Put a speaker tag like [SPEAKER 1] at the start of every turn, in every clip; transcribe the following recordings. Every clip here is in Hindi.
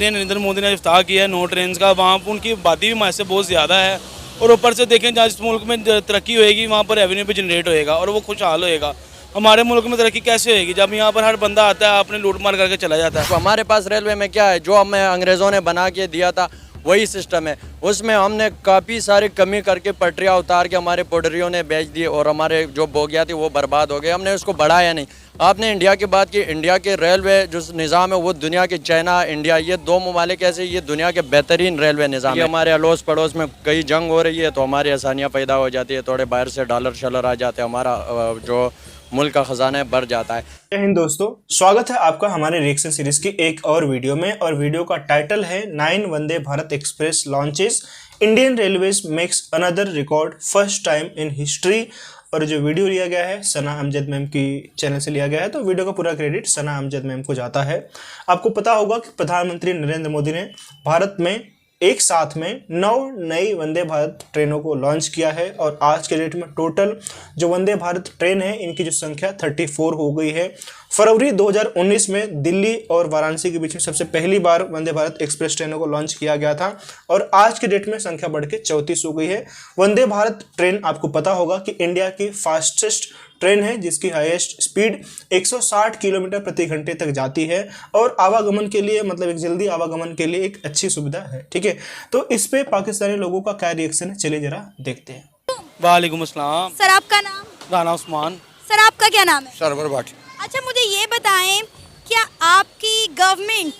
[SPEAKER 1] नरेंद्र मोदी ने इफ्ताह किया है नो ट्रेन का, वहाँ पर उनकी आबादी भी हमारे से बहुत ज़्यादा है और ऊपर से देखें जहाँ इस मुल्क में तरक्की होएगी वहाँ पर रेवेन्यू भी जनरेट होएगा और वो खुशहाल होएगा। हमारे मुल्क में तरक्की कैसे होएगी जब यहाँ पर हर बंदा आता है अपने लूट मार करके चला जाता है।
[SPEAKER 2] तो हमारे पास रेलवे में क्या है, जो हमें अंग्रेज़ों ने बना के दिया था वही सिस्टम है। उसमें हमने काफ़ी सारी कमी करके पटरियाँ उतार के हमारे पोडरियों ने बेच दी और हमारे जो बोगियाँ थी वो बर्बाद हो गए। हमने उसको बढ़ाया नहीं। आपने इंडिया की बात की, इंडिया के रेलवे जो निज़ाम है वो दुनिया के, चाइना इंडिया ये दो ममालिक ऐसे, ये दुनिया के बेहतरीन रेलवे निज़ाम है। हमारे अड़ोस पड़ोस में कई जंग हो रही है तो हमारी आसानियाँ पैदा हो जाती है, थोड़े बाहर से डॉलर शलर आ जाते हैं, हमारा जो मुल्क का खजाना है बढ़ जाता है।
[SPEAKER 3] जय हिंद दोस्तों, स्वागत है आपका हमारे रिएक्शन सीरीज की एक और वीडियो में। और वीडियो का टाइटल है 9 Vande Bharat Express launches, Indian railways makes another record first time in history. और जो वीडियो लिया गया है सना अमजद मैम की चैनल से लिया गया है, तो वीडियो का पूरा क्रेडिट सना अमजद मैम को जाता है। आपको पता होगा कि प्रधानमंत्री नरेंद्र मोदी ने भारत में एक साथ में 9 नई वंदे भारत ट्रेनों को लॉन्च किया है और आज के डेट में टोटल जो वंदे भारत ट्रेन है इनकी जो संख्या 34 हो गई है। फरवरी 2019 में दिल्ली और वाराणसी के बीच में सबसे पहली बार वंदे भारत एक्सप्रेस ट्रेनों को लॉन्च किया गया था और आज के डेट में संख्या बढ़ के 34 हो गई है। वंदे भारत ट्रेन आपको पता होगा कि इंडिया की फास्टेस्ट ट्रेन है जिसकी हाईएस्ट स्पीड 160 किलोमीटर प्रति घंटे तक जाती है और आवागमन के लिए, मतलब एक जल्दी आवागमन के लिए एक अच्छी सुविधा है। ठीक है, तो इस पे पाकिस्तानी लोगों का क्या रिएक्शन है, चलिए जरा देखते हैं।
[SPEAKER 1] वालेकुम अस्सलाम।
[SPEAKER 4] सर आपका नाम?
[SPEAKER 1] राना उस्मान।
[SPEAKER 4] सर आपका क्या नाम है?
[SPEAKER 5] सरवर भाटी।
[SPEAKER 4] अच्छा मुझे ये बताएं, क्या आपकी गवर्नमेंट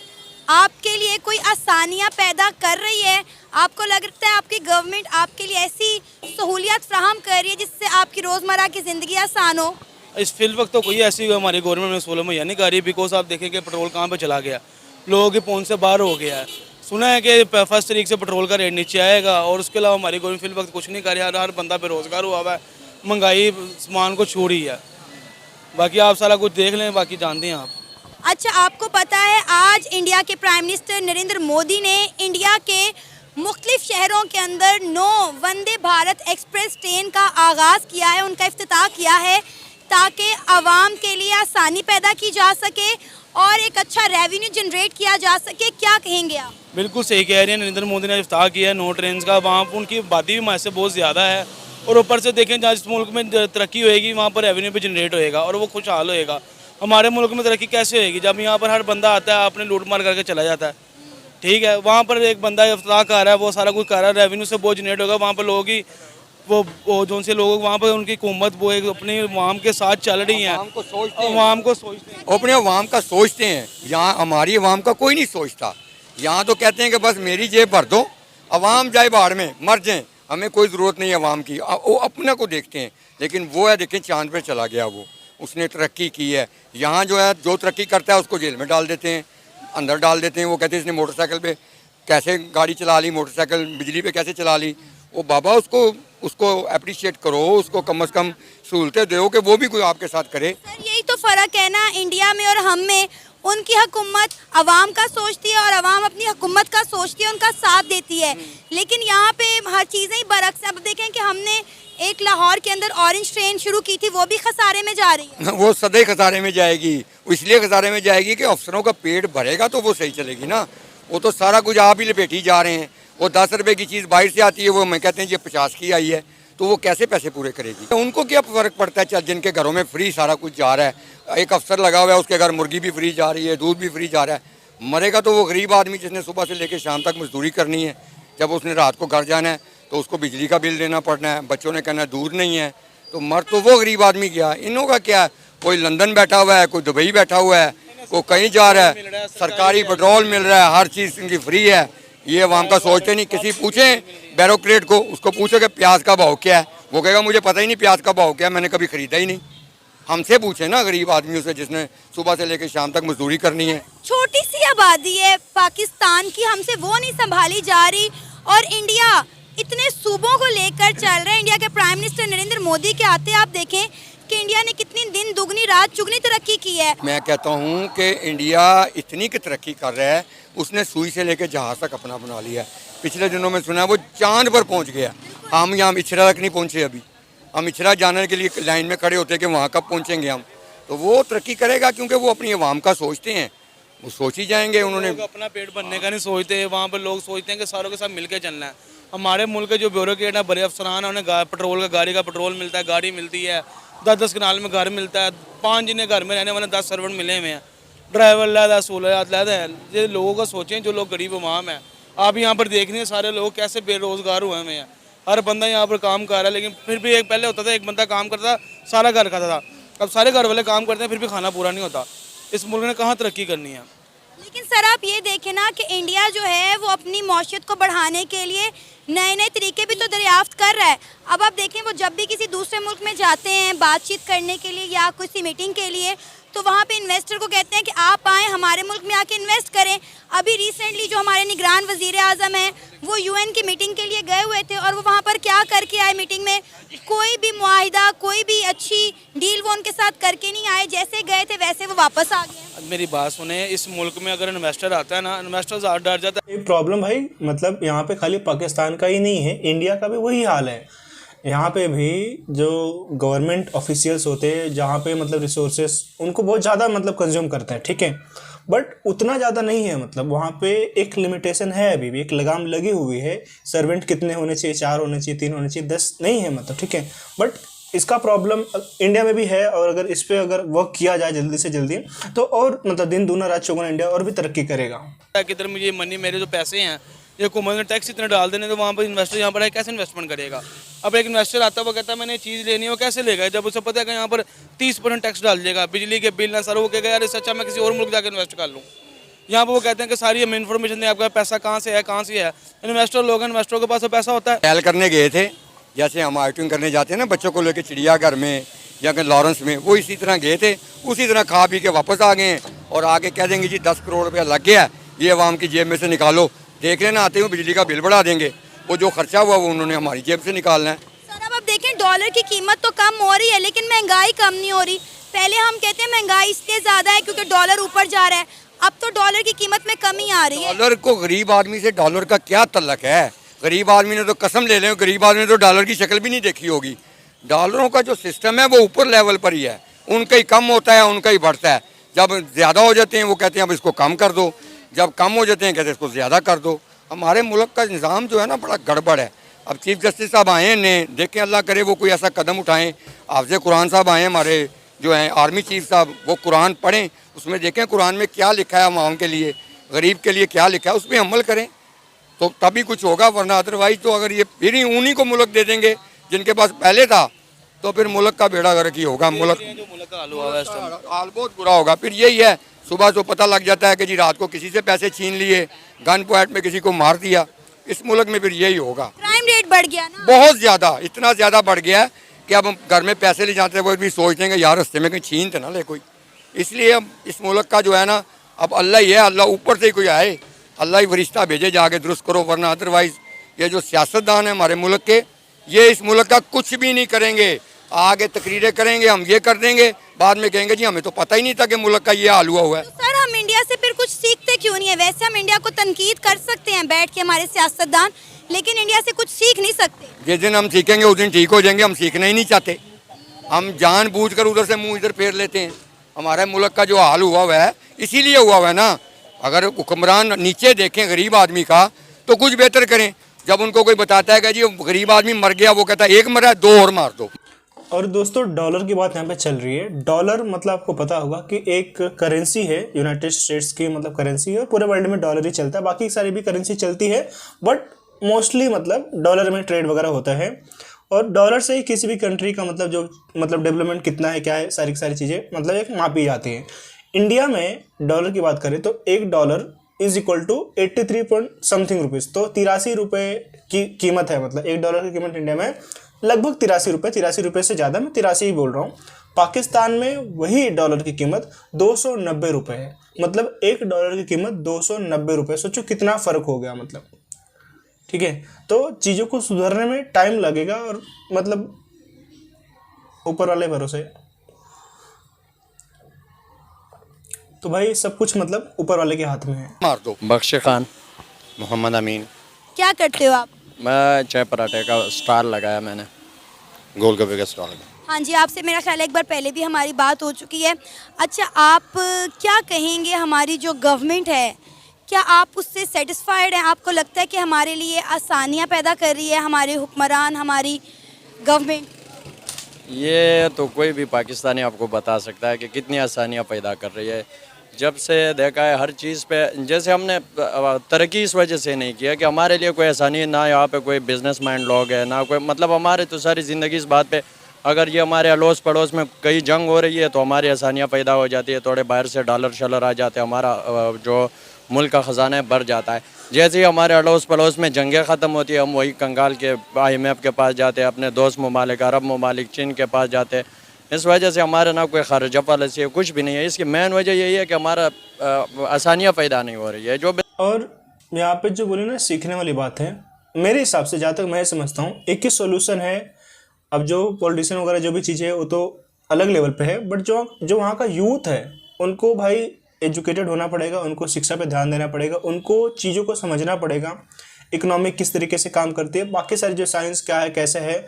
[SPEAKER 4] आपके लिए कोई आसानियां पैदा कर रही है? आपको लगता है आपकी गवर्नमेंट आपके लिए ऐसी सहूलियत फ्राहम कर रही है जिससे आपकी रोज़मर्रा की ज़िंदगी आसान हो?
[SPEAKER 1] इस फिल वक्त तो कोई ऐसी हमारी गवर्नमेंट में सहूलत मुहैया नहीं कर रही, बिकॉज आप देखेंगे पेट्रोल कहाँ पे चला गया, लोगों की पहुंच से बाहर हो गया है। सुना है कि 1 तारीख से पेट्रोल का रेट नीचे आएगा और उसके अलावा हमारी गवर्नमेंट फिल वक्त कुछ नहीं कर रही। हर बंदा बेरोजगार हुआ हुआ है, महंगाई सामान को छू रही है। बाकी आप सारा कुछ देख लें, बाकी जानते हैं आप।
[SPEAKER 4] अच्छा आपको पता है आज इंडिया के प्राइम मिनिस्टर नरेंद्र मोदी ने इंडिया के मुख्तलिफ शहरों के अंदर 9 वंदे भारत एक्सप्रेस ट्रेन का आगाज़ किया है, उनका इफ्तिताह किया है ताकि आवाम के लिए आसानी पैदा की जा सके और एक अच्छा रेवेन्यू जनरेट किया जा सके। क्या कहेंगे आप?
[SPEAKER 1] बिल्कुल सही कह रही है, नरेंद्र मोदी ने इफ्ताह किया है नो ट्रेन का, वहाँ पर उनकी आबादी भी हमारे से बहुत ज़्यादा है और ऊपर से देखें जहाँ इस मुल्क में तरक्की होएगी वहाँ पर रेवेन्यू भी जनरेट होएगा और वो खुशहाल होएगा। हमारे मुल्क में तरक्की कैसे होएगी जब यहाँ पर हर बंदा आता है अपने लूट मार करके चला जाता है। ठीक है, वहाँ पर एक बंदा इफ्ताह कर रहा है, वो सारा कुछ कर रहा है, रेवेन्यू से बहुत जनरेट होगा। वहाँ पर लोगों की वो जो से लोग वहाँ पर उनकी हुकूमत वो एक अपनी अवाम के साथ चल रही है, अवाम को सोचते हैं,
[SPEAKER 5] अपने अवाम का सोचते हैं। यहाँ हमारी अवाम का कोई नहीं सोचता। यहाँ तो कहते हैं कि बस मेरी जेब भर दो, अवाम जाए बाहर में मर जाए, हमें कोई ज़रूरत नहीं है अवाम की। वो अपने को देखते हैं, लेकिन वो है देखें चांद पे चला गया, वो उसने तरक्की की है। यहाँ जो है जो तरक्की करता है उसको जेल में डाल देते हैं, अंदर डाल देते हैं। वो कहते हैं इसने मोटरसाइकिल पे कैसे गाड़ी चला ली, मोटरसाइकिल बिजली पे कैसे चला ली। वो बाबा उसको अप्रिशिएट करो, उसको कम से कम सहूलतें दो कि वो भी कोई आपके साथ करे।
[SPEAKER 4] सर यही तो फ़र्क है ना इंडिया में और हम में। उनकी हुकूमत आवाम का सोचती है और आवाम अपनी हुकूमत का सोचती है, उनका साथ देती है। लेकिन यहाँ पे हर चीज़ें ही बरक्स हैं। अब देखें कि हमने एक लाहौर के अंदर ऑरेंज ट्रेन शुरू की थी, वो भी खसारे में जा रही है।
[SPEAKER 5] वो सदैव खसारे में जाएगी, इसलिए खसारे में जाएगी कि अफसरों का पेट भरेगा तो वो सही चलेगी ना। वो तो सारा कुछ आप ही लपेटी जा रहे हैं। वो 10 रुपए की चीज़ बाहर से आती है, वो मैं कहते हैं ये 50 की आई है, तो वो कैसे पैसे पूरे करेगी? उनको क्या फ़र्क पड़ता है? चल जिनके घरों में फ्री सारा कुछ जा रहा है, एक अफसर लगा हुआ है उसके घर मुर्गी भी फ्री जा रही है, दूध भी फ्री जा रहा है। मरेगा तो वो गरीब आदमी जिसने सुबह से लेकर शाम तक मजदूरी करनी है। जब उसने रात को घर जाना है तो उसको बिजली का बिल देना पड़ना है, बच्चों ने कहना दूध नहीं है, तो मर तो वो गरीब आदमी गया। इनों का क्या है? कोई लंदन बैठा हुआ है, कोई दुबई बैठा हुआ है, कोई कहीं जा रहा है, सरकारी पेट्रोल मिल रहा है, हर चीज़ इनकी फ्री है। ये अवाम का सोचते नहीं। किसी पूछें बैरोक्रेट को, उसको पूछो कि प्याज का भाव क्या है, वो कहेगा मुझे पता ही नहीं प्याज का भाव क्या है, मैंने कभी खरीदा ही नहीं। हमसे पूछे ना गरीब आदमियों से जिसने सुबह से लेकर शाम तक मजदूरी करनी है।
[SPEAKER 4] छोटी सी आबादी है पाकिस्तान की, हमसे वो नहीं संभाली जा रही और इंडिया इतने सूबों को लेकर चल रहा है। इंडिया के प्राइम मिनिस्टर नरेंद्र मोदी के आते आप देखें कि इंडिया ने कितनी दिन दुगनी रात चुगनी तरक्की की है। मैं
[SPEAKER 5] कहता हूँ कि इंडिया इतनी की तरक्की कर रहा है, उसने सुई से लेकर जहाज तक अपना बना लिया है। पिछले दिनों में सुना है वो चांद पर पहुँच गया। हम यहाँ इछरा तक नहीं पहुँचे अभी। हम इछरा जाने के लिए लाइन में खड़े होते हैं कि वहाँ कब पहुँचेंगे हम। तो वो तरक्की करेगा क्योंकि वो अपनी आवाम का सोचते हैं। वो सोच ही जाएंगे उन्होंने।
[SPEAKER 1] लोग अपना पेट भरने का नहीं सोचते, वहाँ पर लोग सोचते हैं कि सारों के साथ मिलकर चलना है। हमारे मुल्क के जो ब्यूरोक्रेट है, बड़े अफसरान है, उन्हें पेट्रोल का गाड़ी का पेट्रोल मिलता है, गाड़ी मिलती है, 10-10 कनाल में घर मिलता है, 5 जिन्हें घर में रहने वाले 10 सर्वेंट मिले हुए हैं, ड्राइवर लहदा सहूलत लहदा है। ये लोगों का सोचें जो लोग गरीब अवाम है। आप यहाँ पर देख रहे हैं सारे लोग कैसे बेरोजगार हुए हुए हैं। हर बंदा यहाँ पर काम कर रहा है, लेकिन फिर भी एक पहले होता था एक बंदा काम करता सारा घर खाता था, अब सारे घर वाले काम करते हैं फिर भी खाना पूरा नहीं होता। इस मुल्क ने कहाँ तरक्की करनी है।
[SPEAKER 4] लेकिन सर आप ये देखें ना कि इंडिया जो है वो अपनी मौशियत को बढ़ाने के लिए नए नए तरीके भी तो दरियाफ्त कर रहा है। अब आप देखें वो जब भी किसी दूसरे मुल्क में जाते हैं बातचीत करने के लिए या किसी मीटिंग के लिए, तो वहाँ पे इन्वेस्टर को कहते हैं कि आप आएँ हमारे मुल्क में आके इन्वेस्ट करें। अभी रिसेंटली जो हमारे निगरान वजीर आज़म हैं वो यूएन की मीटिंग के लिए गए हुए थे और वो वहाँ पर क्या करके आए मीटिंग में, कोई भी मुआहिदा कोई भी अच्छी डील वो उनके साथ करके नहीं आए, जैसे गए थे वैसे वो वापस आ गए।
[SPEAKER 1] मेरी बात सुने, इस मुल्क में अगर इन्वेस्टर आता है ना, इन्वेस्टर डर जाता है।
[SPEAKER 3] ये प्रॉब्लम भाई मतलब यहाँ पे खाली पाकिस्तान का ही नहीं है, इंडिया का भी वही हाल है। यहाँ पे भी जो गवर्नमेंट ऑफिशियल्स होते हैं जहाँ पे मतलब रिसोर्सेस उनको बहुत ज़्यादा मतलब कंज्यूम करते हैं, ठीक है, बट उतना ज़्यादा नहीं है। मतलब वहाँ पे एक लिमिटेशन है, अभी भी एक लगाम लगी हुई है। सर्वेंट कितने होने चाहिए, 4 होने चाहिए, 3 होने चाहिए, 10 नहीं है मतलब, ठीक है। बट इसका प्रॉब्लम इंडिया में भी है और अगर इस पर अगर वर्क किया जाए जल्दी से जल्दी तो और मतलब दिन दूना रात चौगुना इंडिया और भी तरक्की करेगा।
[SPEAKER 1] किधर मुझे मनी, मेरे जो पैसे हैं ये हुकूमत ने टैक्स इतने डाल देने, तो वहाँ पर इन्वेस्टर यहाँ पर है कैसे इन्वेस्टमेंट करेगा। अब एक इन्वेस्टर आता है वो कहता है मैंने चीज़ लेनी है, वो कैसे लेगा जब उसे पता है कि यहाँ पर 30% टैक्स डाल देगा, बिजली के बिल ना सारा, वो कहेगा यार इससे अच्छा मैं किसी और मुल्क जाकर इन्वेस्ट कर लूँ। यहाँ पर वो कहते हैं कि सारी हमें इन्फॉर्मेशन दें, आपका पैसा कहाँ से है, कहाँ से है। इन्वेस्टर लोग हैं, इन्वेस्टरों के पास पैसा होता है।
[SPEAKER 5] ट्रायल करने गए थे, जैसे हम आउटिंग करने जाते हैं ना बच्चों को लेकर चिड़ियाघर में या कहीं लॉरेंस में, वो इसी तरह गए थे, उसी तरह खा पी के वापस आ गए हैं और आगे कह देंगे जी 10 करोड़ रुपया लग गया, ये अवाम की जेब में से निकालो। देख लेना आते हुए बिजली का बिल बढ़ा देंगे, वो जो खर्चा हुआ वो उन्होंने हमारी जेब से निकालना है।
[SPEAKER 4] सर अब आप देखें डॉलर की कीमत तो कम हो रही है लेकिन महंगाई कम नहीं हो रही। पहले हम कहते हैं महंगाई इसलिए ज़्यादा है क्योंकि डॉलर ऊपर जा रहा है, अब तो डॉलर की कीमत में कमी आ रही है।
[SPEAKER 5] डॉलर को गरीब आदमी से डॉलर का क्या तल्लक है। गरीब आदमी ने तो कसम ले लें, गरीब आदमी ने तो डॉलर की शक्ल भी नहीं देखी होगी। डॉलरों का जो सिस्टम है वो ऊपर लेवल पर ही है, उनका ही कम होता है उनका ही बढ़ता है। जब ज़्यादा हो जाते हैं वो कहते हैं अब इसको कम कर दो, जब कम हो जाते हैं कहते हैं इसको ज़्यादा कर दो। हमारे मुल्क का निज़ाम जो है ना बड़ा गड़बड़ है। अब चीफ जस्टिस साहब आए हैं, देखें अल्लाह करे वो कोई ऐसा कदम उठाएं। हाफ़िज़ कुरान साहब आए हैं हमारे जो हैं आर्मी चीफ साहब, वो कुरान पढ़ें, उसमें देखें कुरान में क्या लिखा है अवाम के लिए, गरीब के लिए क्या लिखा है, उस पर अमल करें तो तभी कुछ होगा। वरना अदरवाइज तो अगर ये फिर ही उन्हीं को मुल्क दे देंगे जिनके पास पहले था तो फिर मुल्क का बेड़ा गर्क ही होगा। मुल्क
[SPEAKER 1] का
[SPEAKER 5] हाल बहुत बुरा होगा। फिर यही है, सुबह से पता लग जाता है कि जी रात को किसी से पैसे छीन लिए, गन पॉइंट में किसी को मार दिया। इस मुल्क में फिर यही होगा।
[SPEAKER 4] क्राइम रेट बढ़ गया ना
[SPEAKER 5] बहुत ज़्यादा, इतना ज़्यादा बढ़ गया है कि अब हम घर में पैसे ले जाते हैं वो भी सोचते हैं कि यार रास्ते में कहीं छीन तो ना ले कोई। इसलिए अब इस मुल्क का जो है ना अब अल्लाह ही है, अल्लाह ऊपर से ही कोई आए, अल्लाह ही फरिश्ता भेजे जाके दुरुस्त करो। वरना अदरवाइज़ ये जो सियासतदान है हमारे मुल्क के, ये इस मुल्क का कुछ भी नहीं करेंगे। आगे तकरीरें करेंगे हम ये कर देंगे, बाद में कहेंगे जी हमें तो पता ही नहीं था कि मुल्क का ये हाल हुआ है।
[SPEAKER 4] तो सर हम इंडिया से फिर कुछ सीखते क्यों नहीं है? वैसे हम इंडिया को तनकीद कर सकते हैं बैठ के हमारे सियासतदान, लेकिन इंडिया से कुछ सीख नहीं सकते।
[SPEAKER 5] जिस दिन हम सीखेंगे उस दिन ठीक हो जाएंगे। हम सीखना ही नहीं चाहते, हम जानबूझकर उधर से मुंह इधर फेर लेते हैं। हमारे मुल्क का जो हाल हुआ है इसीलिए हुआ है ना। अगर हुक्मरान नीचे देखें गरीब आदमी का तो कुछ बेहतर करें। जब उनको कोई बताता है कि जी गरीब आदमी मर गया, वो कहता है एक मरा 2 और मार दो।
[SPEAKER 3] और दोस्तों डॉलर की बात यहाँ पे चल रही है। डॉलर मतलब आपको पता होगा कि एक करेंसी है, यूनाइटेड स्टेट्स की मतलब करेंसी है और पूरे वर्ल्ड में डॉलर ही चलता है। बाकी सारी भी करेंसी चलती है बट मोस्टली मतलब डॉलर में ट्रेड वगैरह होता है और डॉलर से ही किसी भी कंट्री का मतलब जो मतलब डेवलपमेंट कितना है क्या है सारी चीज़ें मतलब एक मापी जाती हैं। इंडिया में डॉलर की बात करें तो $1 is equal to 83 point something rupees, तो 83 रुपये की कीमत है। मतलब $1 की कीमत इंडिया में लगभग 83 रुपये से ज़्यादा, मैं 83 ही बोल रहा हूँ। पाकिस्तान में वही डॉलर की कीमत 290 रुपये है। मतलब $1 की कीमत 290 रुपये। सोचो कितना फ़र्क हो गया मतलब, ठीक है। तो चीज़ों को सुधरने में टाइम लगेगा और मतलब ऊपर वाले भरोसे। तो भाई सब कुछ मतलब ऊपर वाले के हाथ में है।
[SPEAKER 5] मार दो।
[SPEAKER 2] बख्श खान।
[SPEAKER 6] मोहम्मद अमीन।
[SPEAKER 4] क्या करते हो आप?
[SPEAKER 2] मैं चाय पराठे का स्टाल लगाया मैंने।
[SPEAKER 6] गोलगप्पे का स्टॉल है।
[SPEAKER 4] हाँ जी, आपसे मेरा ख्याल है एक बार पहले भी हमारी बात हो चुकी है। अच्छा, आप क्या कहेंगे हमारी जो गवर्नमेंट है, क्या आप उससे सेटिस्फाइड हैं? आपको लगता है कि हमारे लिए आसानियाँ पैदा कर रही है हमारे हुक्मरान, हमारी गवर्नमेंट?
[SPEAKER 2] ये तो कोई भी पाकिस्तानी आपको बता सकता है कि कितनी आसानियाँ पैदा कर रही है। जब से देखा है हर चीज़ पे, जैसे हमने तरक्की इस वजह से नहीं किया कि हमारे लिए कोई आसानी ना, यहाँ पे कोई बिजनेसमैन लोग हैं ना कोई, मतलब हमारे तो सारी ज़िंदगी इस बात पे, अगर ये हमारे अड़ोस पड़ोस में कहीं जंग हो रही है तो हमारी आसानियाँ पैदा हो जाती है, थोड़े बाहर से डॉलर शलर आ जाते हैं, हमारा जो मुल्क का ख़जाना है बढ़ जाता है। जैसे ही हमारे अड़ोस पड़ोस में जंगें ख़त्म होती है, हम वही कंगाल के IMF के पास जाते हैं, अपने दोस्त ममालिक अरब ममालिक चीन के पास जाते हैं। इस वजह से हमारे ना कोई खर्चा पॉलिसी है, कुछ भी नहीं है। इसकी मेन वजह यही है कि हमारा आसानियाँ पैदा नहीं हो रही है। जो
[SPEAKER 3] और यहाँ पे जो बोले ना सीखने वाली बात है, मेरे हिसाब से जहाँ तक मैं समझता हूँ एक ही सॉल्यूशन है। अब जो पॉलिटिशियन वगैरह जो भी चीज़ें है वो तो अलग लेवल पे है, बट जो वहाँ का यूथ है उनको भाई एजुकेटेड होना पड़ेगा, उनको शिक्षा पे ध्यान देना पड़ेगा, उनको चीज़ों को समझना पड़ेगा, इकोनॉमिक किस तरीके से काम करती है, बाकी सारी जो साइंस क्या है कैसे है,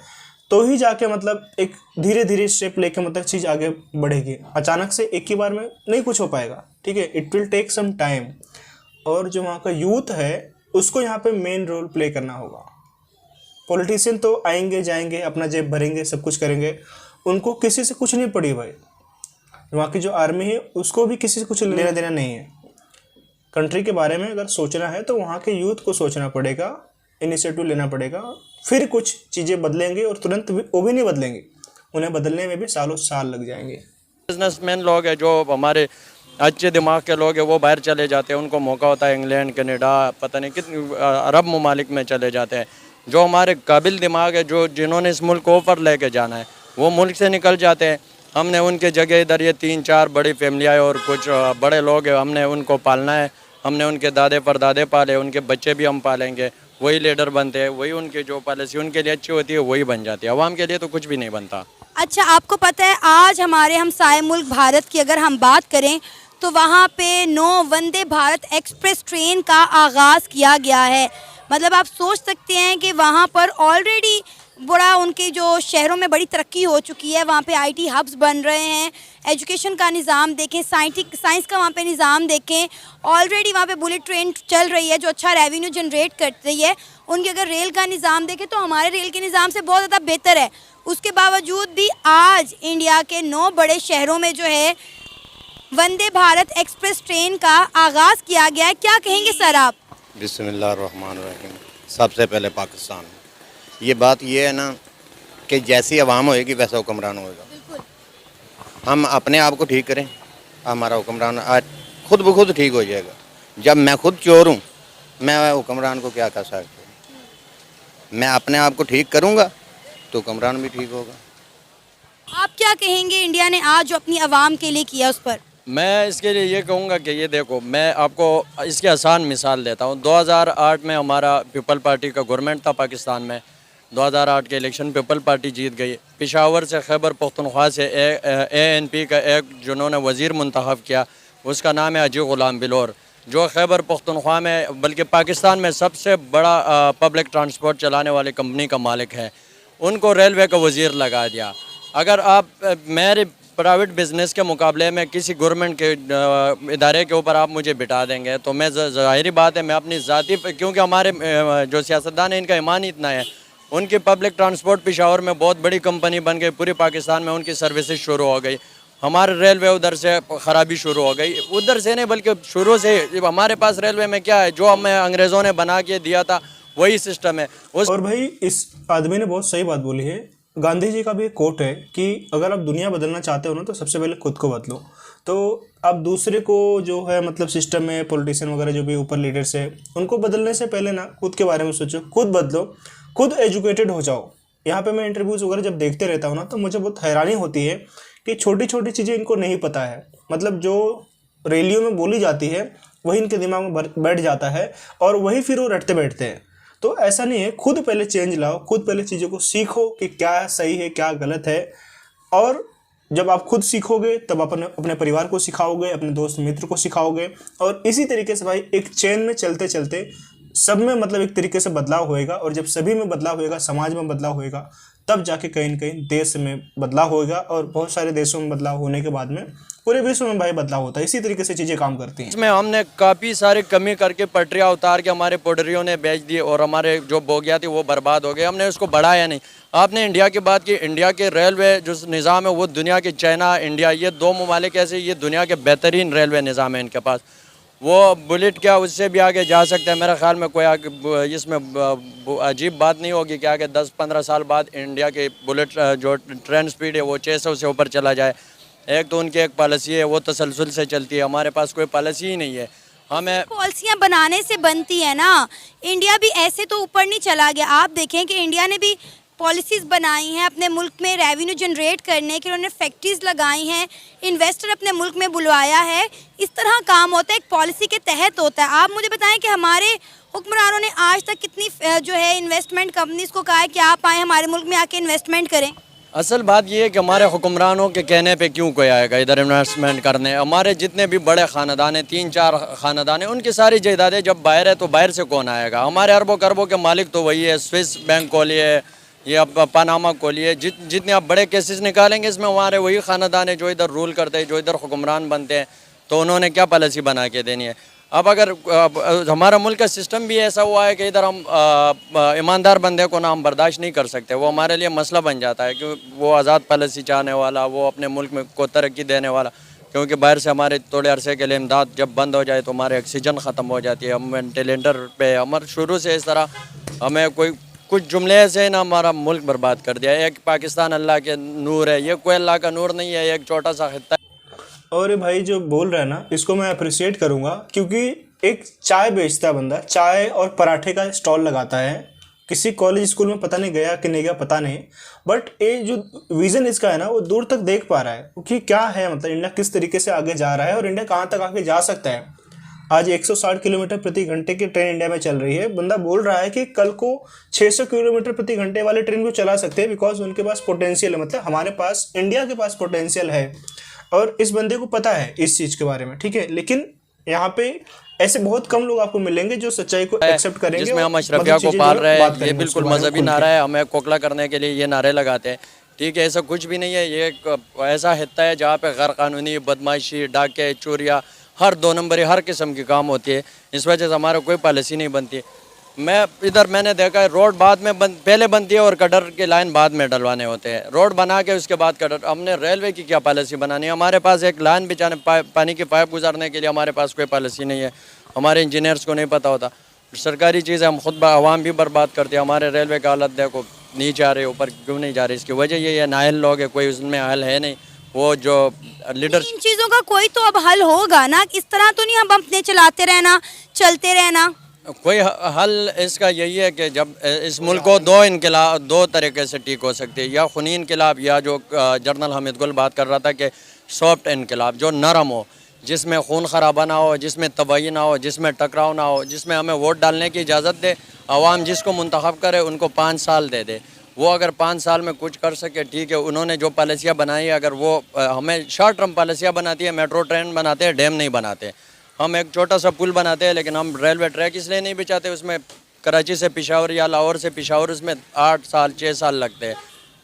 [SPEAKER 3] तो ही जाके मतलब एक धीरे धीरे स्टेप लेके मतलब चीज़ आगे बढ़ेगी। अचानक से एक ही बार में नहीं कुछ हो पाएगा, ठीक है, it will take some time. और जो वहाँ का यूथ है उसको यहाँ पे मेन रोल प्ले करना होगा। पॉलिटिशियन तो आएंगे जाएंगे, अपना जेब भरेंगे, सब कुछ करेंगे, उनको किसी से कुछ नहीं पड़ी भाई। वहाँ की जो आर्मी है उसको भी किसी से कुछ लेना देना नहीं है। कंट्री के बारे में अगर सोचना है तो वहाँ के यूथ को सोचना पड़ेगा, इनिशिएटिव लेना पड़ेगा, फिर कुछ चीज़ें बदलेंगे। और तुरंत वो भी नहीं बदलेंगे, उन्हें बदलने में भी सालों साल लग जाएंगे।
[SPEAKER 2] बिजनेसमैन लोग हैं, जो हमारे अच्छे दिमाग के लोग हैं, वो बाहर चले जाते हैं, उनको मौका होता है इंग्लैंड कनाडा पता नहीं कितने अरब ममालिक में चले जाते हैं। जो हमारे काबिल दिमाग है, जो जिन्होंने इस मुल्क को ऊपर लेके जाना है, वो मुल्क से निकल जाते हैं। हमने उनके जगह इधर ये 3-4 बड़ी फैमिलियाँ और कुछ बड़े लोग हैं, हमने उनको पालना है। हमने उनके दादे परदादे पाले, उनके बच्चे भी हम पालेंगे, वही लीडर बनते हैं, वही उनकी जो पॉलिसी उनके लिए अच्छी होती है वही बन जाती है। अवाम के लिए तो कुछ भी नहीं बनता।
[SPEAKER 4] अच्छा, आपको पता है आज हमारे हमसाए मुल्क भारत की अगर हम बात करें तो वहाँ पे 9 वंदे भारत एक्सप्रेस ट्रेन का आगाज़ किया गया है। मतलब आप सोच सकते हैं कि वहाँ पर ऑलरेडी बड़ा उनके जो शहरों में बड़ी तरक्की हो चुकी है। वहाँ पे IT हब्स बन रहे हैं, एजुकेशन का निज़ाम देखें, साइंस का वहाँ पे निज़ाम देखें, ऑलरेडी वहाँ पे बुलेट ट्रेन चल रही है जो अच्छा रेवेन्यू जनरेट कर रही है। उनके अगर रेल का निज़ाम देखें तो हमारे रेल के निज़ाम से बहुत ज़्यादा बेहतर है। उसके बावजूद भी आज इंडिया के 9 बड़े शहरों में जो है वंदे भारत एक्सप्रेस ट्रेन का आगाज़ किया गया है। क्या कहेंगे सर आप?
[SPEAKER 6] बिस्मिल्लाहिर्रहमानिर्रहीम। सबसे पहले पाकिस्तान, ये बात ये है ना कि जैसी आवाम होएगी वैसा हुक्मरान होएगा।
[SPEAKER 4] बिल्कुल।
[SPEAKER 6] हम अपने आप को ठीक करें, हमारा हुक्मरान आज खुद ब खुद ठीक हो जाएगा। जब मैं खुद चोर हूँ, मैं हुक्मरान को क्या कर सकता हूँ? मैं अपने आप को ठीक करूँगा तो हुक्मरान भी ठीक होगा।
[SPEAKER 4] आप क्या कहेंगे इंडिया ने आज जो अपनी आवाम के लिए किया उस पर?
[SPEAKER 2] मैं इसके लिए ये कहूँगा कि ये देखो, मैं आपको इसकी आसान मिसाल देता हूँ। 2008 में हमारा पीपल पार्टी का गवर्नमेंट था पाकिस्तान में। 2008 के इलेक्शन पीपल पार्टी जीत गई। पेशावर से खैबर पख्तूनख्वा से ANP का एक जिन्होंने वज़ीर मुंतखब किया, उसका नाम है हाजी ग़ुलाम बिलोर, जो खैबर पख्तूनख्वा में बल्कि पाकिस्तान में सबसे बड़ा पब्लिक ट्रांसपोर्ट चलाने वाली कंपनी का मालिक है। उनको रेलवे का वज़ीर लगा दिया। अगर आप मेरे प्राइवेट बिज़नेस के मुकाबले में किसी गवर्नमेंट के इदारे के ऊपर आप मुझे बिठा देंगे तो मैं ज़ाहिरी बात है मैं अपनी ज़ाती, क्योंकि हमारे जो सियासतदान है इनका ईमान इतना है, उनकी पब्लिक ट्रांसपोर्ट पेशावर में बहुत बड़ी कंपनी बन गई, पूरे पाकिस्तान में उनकी सर्विसेज शुरू हो गई। हमारे रेलवे उधर से ख़राबी शुरू हो गई, उधर से नहीं बल्कि शुरू से हमारे पास रेलवे में क्या है, जो हमें अंग्रेज़ों ने बना के दिया था वही सिस्टम है।
[SPEAKER 3] और भाई इस आदमी ने बहुत सही बात बोली है। गांधी जी का भी एक कोट है कि अगर आप दुनिया बदलना चाहते हो ना तो सबसे पहले खुद को बदलो। तो आप दूसरे को जो है मतलब सिस्टम में पॉलिटिशियन वगैरह जो भी ऊपर लीडर्स है उनको बदलने से पहले ना खुद के बारे में सोचो, खुद बदलो, खुद एजुकेटेड हो जाओ। यहाँ पे मैं इंटरव्यूज़ वगैरह जब देखते रहता हूँ ना तो मुझे बहुत हैरानी होती है कि छोटी छोटी चीज़ें इनको नहीं पता है। मतलब जो रैलियों में बोली जाती है वही इनके दिमाग में बैठ जाता है और वही फिर वो रटते बैठते हैं। तो ऐसा नहीं है, खुद पहले चेंज लाओ, खुद पहले चीज़ों को सीखो कि क्या सही है क्या गलत है। और जब आप खुद सीखोगे तब अपने परिवार को सिखाओगे, अपने दोस्त मित्र को सिखाओगे, और इसी तरीके से भाई एक चेन में चलते चलते सब में मतलब एक तरीके से बदलाव होएगा। और जब सभी में बदलाव होएगा, समाज में बदलाव होएगा, तब जाके कहीं न कहीं देश में बदलाव होगा, और बहुत सारे देशों में बदलाव होने के बाद में पूरे विश्व में भाई बदलाव होता है। इसी तरीके से चीज़ें काम करती हैं।
[SPEAKER 2] इसमें हमने काफ़ी सारी कमी करके पटरियाँ उतार के हमारे पोडरियों ने बेच दी और हमारे जो बोगियाँ थी वो बर्बाद हो गए। हमने उसको बढ़ाया नहीं। आपने इंडिया की बात की, इंडिया के रेलवे जो निज़ाम है वो दुनिया के, चाइना इंडिया, ये दो ममालिक ऐसे, ये दुनिया के बेहतरीन रेलवे निज़ाम है इनके पास। वो बुलेट क्या उससे भी आगे जा सकते हैं। मेरे ख्याल में कोई आगे इसमें अजीब बात नहीं होगी कि आगे 10-15 साल बाद इंडिया के बुलेट जो ट्रेन स्पीड है वो 600 से ऊपर चला जाए। एक तो उनकी एक पॉलिसी है वो तसलसल से चलती है, हमारे पास कोई पॉलिसी ही नहीं है। हमें
[SPEAKER 4] पॉलिसियाँ बनाने से बनती है ना, इंडिया भी ऐसे तो ऊपर नहीं चला गया। आप देखें कि इंडिया ने भी पॉलिसीज़ बनाई हैं अपने मुल्क में रेवेन्यू जनरेट करने के, उन्होंने फैक्ट्रीज़ लगाई हैं, इन्वेस्टर अपने मुल्क में बुलवाया है। इस तरह काम होता है, एक पॉलिसी के तहत होता है। आप मुझे बताएं कि हमारे हुक्मरानों ने आज तक कितनी जो है इन्वेस्टमेंट कंपनीज को कहा है कि आप आएँ हमारे मुल्क में आके इन्वेस्टमेंट करें।
[SPEAKER 2] असल बात ये है कि हमारे हुक्मरानों के कहने पे क्यों कोई आएगा इधर इन्वेस्टमेंट करने। हमारे जितने भी बड़े ख़ानदान हैं, 3-4 ख़ानदान हैं, उनकी सारी जायदादें जब बाहर है तो बाहर से कौन आएगा। हमारे अरबों खरबों के मालिक तो वही है। स्विस बैंक खोलिए, ये अब पनामा खोलिए, जितने आप बड़े केसेस निकालेंगे इसमें हमारे वही ख़ानदान है जो इधर रूल करते हैं, जो इधर हुक्मरान बनते हैं। तो उन्होंने क्या पॉलिसी बना के देनी है। अब अगर हमारा मुल्क का सिस्टम भी ऐसा हुआ है कि इधर हम ईमानदार बंदे को ना हम बर्दाश्त नहीं कर सकते, वो हमारे लिए मसला बन जाता है कि वो आज़ाद पॉलिसी चाहने वाला, वो अपने मुल्क में को तरक्की देने वाला, क्योंकि बाहर से हमारे थोड़े अरसे के लिए इमदाद जब बंद हो जाए तो हमारे ऑक्सीजन ख़त्म हो जाती है। हम वेंटिलेटर पे, हमारे शुरू से इस तरह हमें कुछ जुमले से ना हमारा मुल्क बर्बाद कर दिया। एक पाकिस्तान अल्लाह के नूर है, ये कोई अल्लाह का नूर नहीं है, एक छोटा सा खित्ता है।
[SPEAKER 3] और ये भाई जो बोल रहा है ना, इसको मैं अप्रिशिएट करूँगा, क्योंकि एक चाय बेचता है बंदा, चाय और पराठे का स्टॉल लगाता है, किसी कॉलेज स्कूल में पता नहीं गया कि नहीं गया पता नहीं, बट ये जो विज़न इसका है ना वो दूर तक देख पा रहा है कि क्या है, मतलब इंडिया किस तरीके से आगे जा रहा है और इंडिया कहाँ तक आगे जा सकता है। आज 160 किलोमीटर प्रति घंटे की ट्रेन इंडिया में चल रही है, बंदा बोल रहा है कि कल को 600 किलोमीटर प्रति घंटे वाले ट्रेन को चला सकते हैं, बिकॉज उनके पास पोटेंशियल है। मतलब हमारे पास, इंडिया के पास पोटेंशियल है और इस बंदे को पता है इस चीज़ के बारे में, ठीक है। लेकिन यहाँ पे ऐसे बहुत कम लोग आपको मिलेंगे जो सच्चाई को एक्सेप्ट करेंगे,
[SPEAKER 2] जिसमें हम अशरफिया को पाल रहे हैं। ये बिल्कुल मजहबी नारा है, हमें कोकला करने के लिए ये नारे लगाते हैं, ठीक है। ऐसा कुछ भी नहीं है। ये एक ऐसा हिस्सा है जहाँ पे गैर कानूनी बदमाशी, डाके, चोरियाँ, हर 2 नंबरी हर किस्म की काम होती है। इस वजह से हमारा कोई पॉलिसी नहीं बनती। मैंने देखा है रोड बाद में पहले बनती है और कटर के लाइन बाद में डलवाने होते हैं। रोड बना के उसके बाद कटर। हमने रेलवे की क्या पॉलिसी बनानी है? हमारे पास एक लाइन बिछाने, पानी की पाइप गुजारने के लिए हमारे पास कोई पॉलिसी नहीं है। हमारे इंजीनियर्स को नहीं पता होता। सरकारी चीज़ें हम खुद आवाम भी बर्बाद करते हैं। हमारे रेलवे का हालत देखो, नीचे आ रही, ऊपर क्यों नहीं जा रही? इसकी वजह ये है नाअहल लोग है, कोई उसमें हल है नहीं। वो जो लीडर,
[SPEAKER 4] इन चीज़ों का कोई तो अब हल होगा ना, इस तरह तो नहीं हम अपने चलाते रहना, चलते रहना।
[SPEAKER 2] कोई हल इसका यही है कि जब इस मुल्क को दो तरीके से ठीक हो सकती है, या खूनी इनकलाब, या जो जनरल हमीद गुल बात कर रहा था कि सॉफ्ट इनकलाब, जो नरम हो, जिसमें खून खराबा ना हो, जिसमें तबाही ना हो, जिसमें टकराव ना हो, जिसमें हमें वोट डालने की इजाज़त दे। आवाम जिसको मुंतखब करे उनको 5 साल दे। वो अगर 5 साल में कुछ कर सके, ठीक है। उन्होंने जो पॉलिसियाँ बनाई है, अगर वो हमें शॉर्ट टर्म पॉलिसियाँ बनाती है, मेट्रो ट्रेन बनाते हैं, डैम नहीं बनाते। हम एक छोटा सा पुल बनाते हैं, लेकिन हम रेलवे ट्रैक इसलिए नहीं बिछाते। उसमें कराची से पेशावर या लाहौर से पेशावर उसमें 8 साल 6 साल लगते हैं।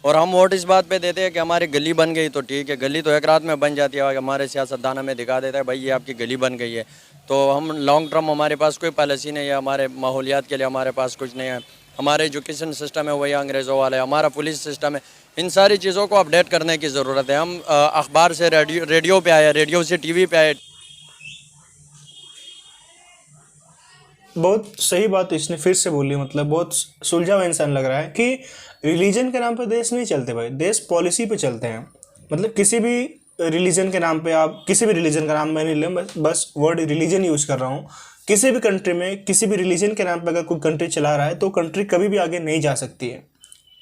[SPEAKER 2] और हम वोट इस बात पे देते हैं कि हमारी गली बन गई तो ठीक है। गली तो एक रात में बन जाती है। हमारे सियासतदान हमें दिखा देता है भाई ये आपकी गली बन गई है, तो हम लॉन्ग टर्म हमारे पास कोई पॉलिसी नहीं है। हमारे माहौलियात के लिए हमारे पास कुछ नहीं है। हमारे एजुकेशन सिस्टम है वही अंग्रेज़ों वाला है। हमारा पुलिस सिस्टम है। इन सारी चीज़ों को अपडेट करने की ज़रूरत है। हम अखबार से रेडियो पे आए, रेडियो से टीवी पे आए।
[SPEAKER 3] बहुत सही बात इसने फिर से बोली, मतलब बहुत सुलझा हुआ इंसान लग रहा है कि रिलीजन के नाम पे देश नहीं चलते भाई, देश पॉलिसी पे चलते हैं। मतलब किसी भी रिलीजन के नाम पे, आप किसी भी रिलीजन का नाम मैं नहीं ले, बस वर्ड रिलीजन यूज़ कर रहा हूँ। किसी भी कंट्री में किसी भी रिलीजन के नाम पे अगर कोई कंट्री चला रहा है तो कंट्री कभी भी आगे नहीं जा सकती है।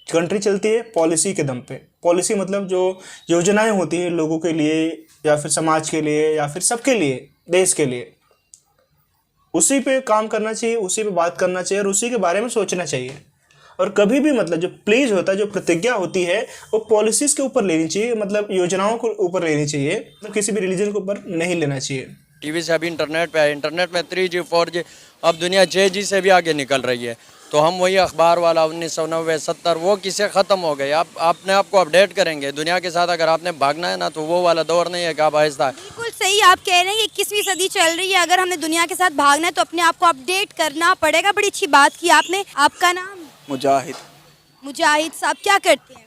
[SPEAKER 3] कंट्री चलती है पॉलिसी के दम पे। पॉलिसी मतलब जो योजनाएं होती हैं लोगों के लिए या फिर समाज के लिए या फिर सबके लिए, देश के लिए, उसी पे काम करना चाहिए, उसी पे बात करना चाहिए और उसी के बारे में सोचना चाहिए। और कभी भी मतलब जो प्लेज होता है, जो प्रतिज्ञा होती है, वो पॉलिसीज़ के ऊपर लेनी चाहिए, मतलब योजनाओं के ऊपर लेनी चाहिए, मतलब किसी भी रिलीजन के ऊपर नहीं लेना चाहिए।
[SPEAKER 2] टीवी से अभी इंटरनेट पे है। इंटरनेट में 3G 4G, अब दुनिया 6G से भी आगे निकल रही है। तो हम वही अखबार वाला 1990 70 वो किसे ख़त्म हो गए। आप अपने आप को अपडेट करेंगे दुनिया के साथ। अगर आपने भागना है ना तो वो वाला दौर नहीं है कि आप आहिस्ता।
[SPEAKER 4] बिल्कुल सही आप कह रहे हैं कि 21वीं सदी चल रही है, अगर हमने दुनिया के साथ भागना है तो अपने आप को अपडेट करना पड़ेगा। बड़ी अच्छी बात की आपने। आपका नाम?
[SPEAKER 7] मुजाहिद।
[SPEAKER 4] मुजाहिद साहब क्या करते हैं?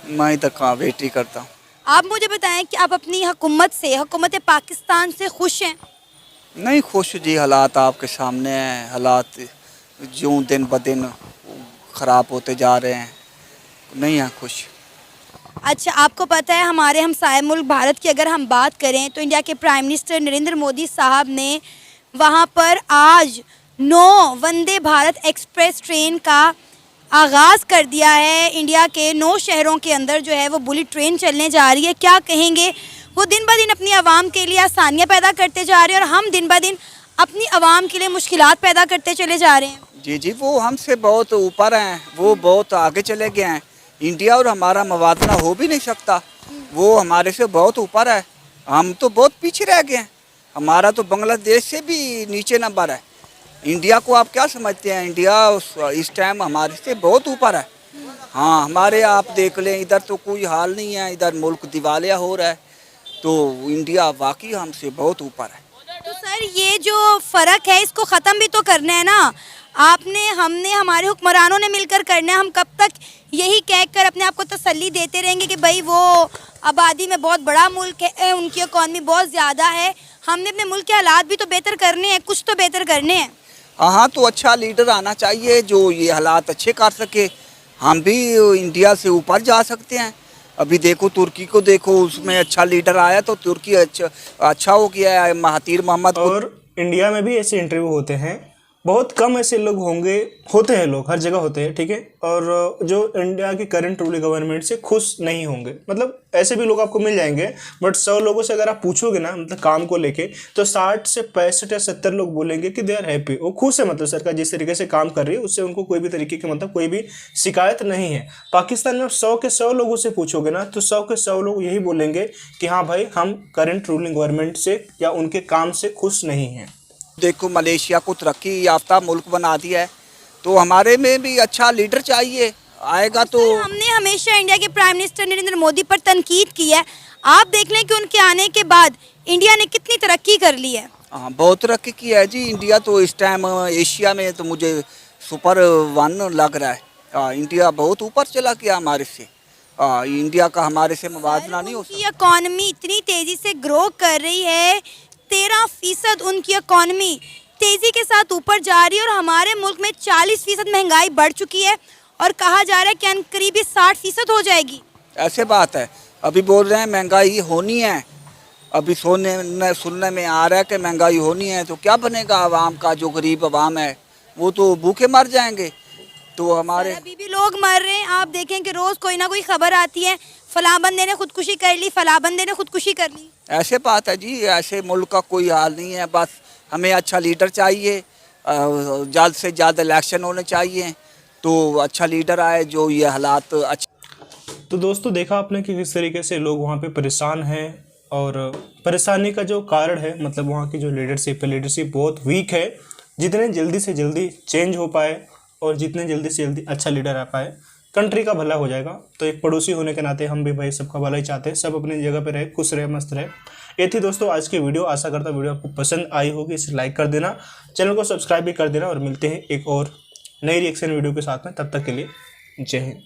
[SPEAKER 7] मैं इधर कहाँ वेटी करता हूँ।
[SPEAKER 4] आप मुझे बताएं कि आप अपनी हुकूमत से, हुकूमत पाकिस्तान से खुश हैं?
[SPEAKER 7] नहीं खुश जी, हालात आपके सामने हैं। हालात जो दिन ब दिन ख़राब होते जा रहे हैं, नहीं हैं खुश।
[SPEAKER 4] अच्छा, आपको पता है हमारे हमसाए मुल्क भारत की अगर हम बात करें तो इंडिया के प्राइम मिनिस्टर नरेंद्र मोदी साहब ने वहाँ पर आज 9 वंदे भारत एक्सप्रेस ट्रेन का आगाज़ कर दिया है। इंडिया के 9 शहरों के अंदर जो है वो बुलेट ट्रेन चलने जा रही है। क्या कहेंगे? वो दिन ब दिन अपनी आवाम के लिए आसानियाँ पैदा करते जा रहे हैं और हम दिन ब दिन अपनी आवाम के लिए मुश्किलात पैदा करते चले जा रहे हैं।
[SPEAKER 7] जी जी, वो हमसे बहुत ऊपर हैं, वो बहुत आगे चले गए हैं। इंडिया और हमारा मुवाजना हो भी नहीं सकता, वो हमारे से बहुत ऊपर है। हम तो बहुत पीछे रह गए हैं। हमारा तो बांग्लादेश से भी नीचे नंबर है। इंडिया को आप क्या समझते हैं? इंडिया इस टाइम हमारे से बहुत ऊपर है। हाँ, हमारे आप देख लें, इधर तो कोई हाल नहीं है, इधर मुल्क दिवालिया हो रहा है। तो इंडिया वाकई हमसे बहुत ऊपर है।
[SPEAKER 4] तो सर ये जो फ़र्क है इसको ख़त्म भी तो करना है ना। आपने, हमने, हमारे हुक्मरानों ने मिलकर करना है। हम कब तक यही कहकर अपने आप को तसल्ली देते रहेंगे कि भाई वो आबादी में बहुत बड़ा मुल्क है, उनकी इकॉनमी बहुत ज़्यादा है। हमने अपने मुल्क के हालात भी तो बेहतर करने हैं, कुछ तो बेहतर करने हैं।
[SPEAKER 7] हाँ, तो अच्छा लीडर आना चाहिए जो ये हालात अच्छे कर सके। हम भी इंडिया से ऊपर जा सकते हैं। अभी देखो तुर्की को देखो, उसमें अच्छा लीडर आया तो तुर्की अच्छा हो गया है। महातीर मोहम्मद।
[SPEAKER 3] और इंडिया में भी ऐसे इंटरव्यू होते हैं, बहुत कम ऐसे लोग होते हैं लोग, हर जगह होते हैं, ठीक है। और जो इंडिया की करंट रूलिंग गवर्नमेंट से खुश नहीं होंगे, मतलब ऐसे भी लोग आपको मिल जाएंगे। बट 100 लोगों से अगर आप पूछोगे ना, मतलब काम को लेके, तो 60 से 65 या 70 लोग बोलेंगे कि दे आर हैप्पी, वो खुश है। मतलब सरकार जिस तरीके से काम कर रही है उससे उनको कोई भी तरीके की, मतलब कोई भी शिकायत नहीं है। पाकिस्तान में 100 के 100 लोगों से पूछोगे ना तो 100 के 100 लोग यही बोलेंगे कि हाँ भाई, हम करंट रूलिंग गवर्नमेंट से या उनके काम से खुश नहीं हैं।
[SPEAKER 7] देखो मलेशिया को तरक्की याफ्ता मुल्क बना दिया है, तो हमारे में भी अच्छा लीडर चाहिए आएगा। तो
[SPEAKER 4] हमने हमेशा इंडिया के प्राइम मिनिस्टर नरेंद्र मोदी पर तनकीद की है। आप देख लें कि उनके आने के बाद इंडिया ने कितनी तरक्की कर ली है।
[SPEAKER 7] हाँ, बहुत तरक्की की है जी इंडिया तो। इस टाइम एशिया में तो मुझे सुपर 1 लग रहा है। इंडिया बहुत ऊपर चला गया हमारे से। इंडिया का हमारे से मुवाजना नहीं हो सकता।
[SPEAKER 4] इकॉनमी इतनी तेजी से ग्रो कर रही है, 13% उनकी इकॉनमी तेजी के साथ ऊपर जा रही है। और हमारे मुल्क में 40% महंगाई बढ़ चुकी है और कहा जा रहा है कि करीब 60% हो जाएगी।
[SPEAKER 7] ऐसे बात है, अभी बोल रहे हैं महंगाई होनी है। अभी सुनने में आ रहा है कि महंगाई होनी है, तो क्या बनेगा आवाम का? जो गरीब आवाम है वो तो भूखे मर जाएंगे। तो हमारे
[SPEAKER 4] अभी भी लोग मर रहे हैं। आप देखें कि रोज़ कोई ना कोई खबर आती है, फलां बंदे ने खुदकुशी कर ली, फलां बंदे ने खुदकुशी कर ली।
[SPEAKER 7] ऐसे बात है जी, ऐसे मुल्क का कोई हाल नहीं है। बस हमें अच्छा लीडर चाहिए, जल्द से जल्द इलेक्शन होने चाहिए, तो अच्छा लीडर आए जो ये हालात अच्छे।
[SPEAKER 3] तो दोस्तों देखा आपने कि किस तरीके से लोग वहाँ पे परेशान हैं, और परेशानी का जो कारण है, मतलब वहाँ की जो लीडरशिप है, लीडरशिप बहुत वीक है। जितने जल्दी से जल्दी चेंज हो पाए और जितने जल्दी से जल्दी अच्छा लीडर आ पाए, कंट्री का भला हो जाएगा। तो एक पड़ोसी होने के नाते हम भी भाई सबका भला ही चाहते हैं, सब अपनी जगह पे रहे, खुश रहे, मस्त रहे। ये थी दोस्तों आज की वीडियो। आशा करता वीडियो आपको पसंद आई होगी। इसे लाइक कर देना, चैनल को सब्सक्राइब भी कर देना, और मिलते हैं एक और नई रिएक्शन वीडियो के साथ में। तब तक के लिए जय हिंद।